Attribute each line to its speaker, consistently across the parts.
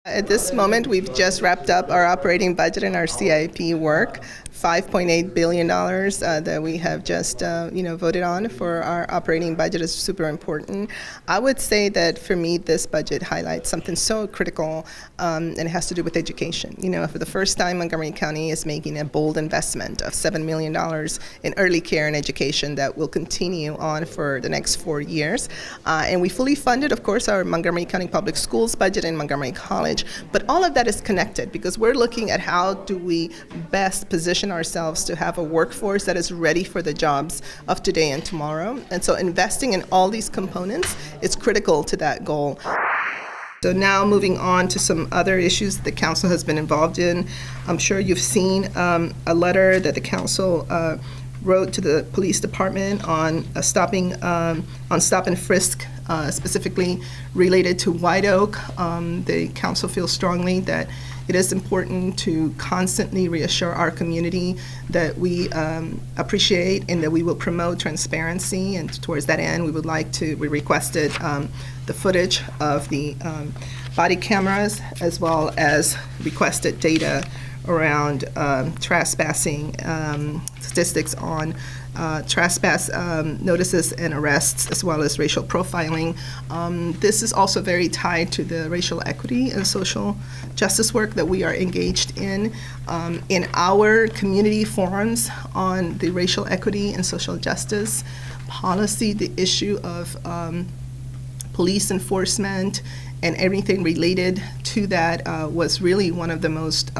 Speaker 1: At this moment, we've just wrapped up our operating budget and our CIP work. $5.8 billion that we have just voted on for our operating budget is super important. I would say that for me, this budget highlights something so critical, and it has to do with education. For the first time, Montgomery County is making a bold investment of $7 million in early care and education that will continue on for the next 4 years. And we fully funded, of course, our Montgomery County Public Schools budget and Montgomery College. But all of that is connected because we're looking at how do we best position ourselves to have a workforce that is ready for the jobs of today and tomorrow. And so investing in all these components is critical to that goal. So now moving on to some other issues that the council has been involved in. I'm sure you've seen a letter that the council wrote to the police department on stop and frisk, specifically related to White Oak. The council feels strongly that it is important to constantly reassure our community that we appreciate and that we will promote transparency. And towards that end, we requested the footage of the body cameras, as well as requested data around trespassing, statistics on trespass notices and arrests, as well as racial profiling. This is also very tied to the racial equity and social justice work that we are engaged in our community forums on the racial equity and social justice policy. The issue of police enforcement and everything related to that was really one of the most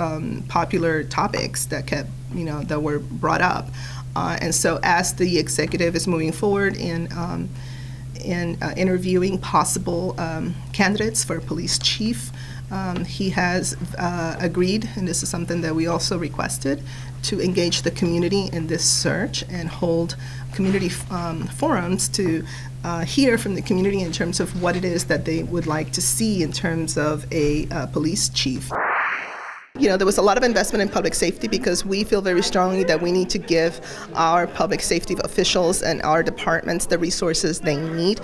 Speaker 1: popular topics that were brought up. And so as the executive is moving forward in interviewing possible candidates for police chief, he has agreed, and this is something that we also requested, to engage the community in this search and hold community forums to hear from the community in terms of what it is that they would like to see in terms of a police chief. There was a lot of investment in public safety because we feel very strongly that we need to give our public safety officials and our departments the resources they need.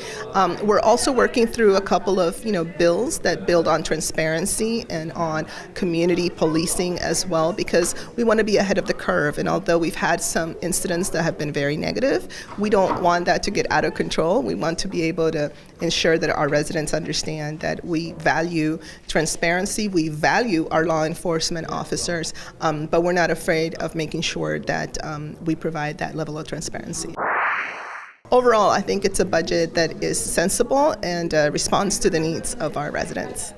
Speaker 1: We're also working through a couple of bills that build on transparency and on community policing as well, because we want to be ahead of the curve. And although we've had some incidents that have been very negative, we don't want that to get out of control. We want to be able to ensure that our residents understand that we value transparency, we value our law enforcement officers, but we're not afraid of making sure that we provide that level of transparency. Overall, I think it's a budget that is sensible and responds to the needs of our residents.